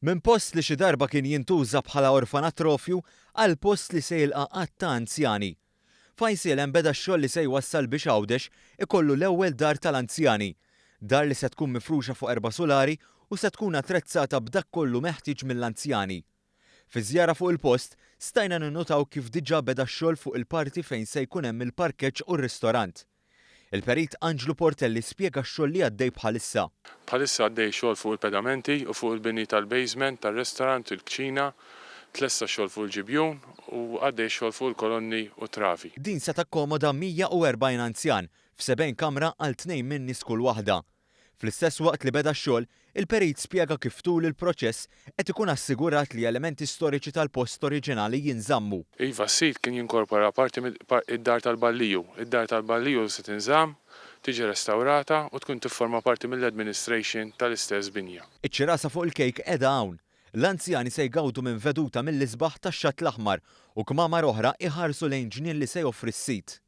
Minn post li xi darba kien jintuża bħala orfanatrofju għal post li se jilqa' qatt ta' anzjani. Fajsielen beda x-xogħol li se jwassal biex Għawdex ikollu l-ewwel dar tal-anzjani, dar li se tkun mifruxa fuq 4 solari u se tkun attrezzata b'dak kollu meħtieġ mill-anzjani. Fi żjara fuq il-post stajna ninnotaw kif diġà beda x-xogħol fuq il-parti fejn se jkun hemm il-parkeġġ u r-ristorant. Il-perit Anġlu Portelli spjega x-xogħol li għaddej bħalissa. Bħalissa għaddej xogħol fuq il-pedamenti u fuq il-bini tal-basement, tal-restaurant, il-kċina, tlessa xogħol fuq il-ġibjun u għaddej xogħol fuq il-kolonni u trafi. Din se takkomoda 140 anzjan f'70 kamra għal 2 minn nies kull waħda. Fl-istess waqt li beda x-xogħol, il-perit spjega kif tul il-proċess qed ikun assigurat li elementi storiċi tal-post oriġinali jinżammu. Iva, s-sit kien jinkorpora parti id-dar tal-balliju. Id-dar tal-balliju se tinżamm, tiġi restaurata u tkun tifforma parti mill-administration tal-istess binja. Iċ-ċirasa fuq il-kejk qiegħda hawn. L-anzjani se jgawdu minn veduta mill-isbaħ tax-Xatt l-Aħmar u kmamar oħra iħarsu lejn ġnien li se joffri s-sit.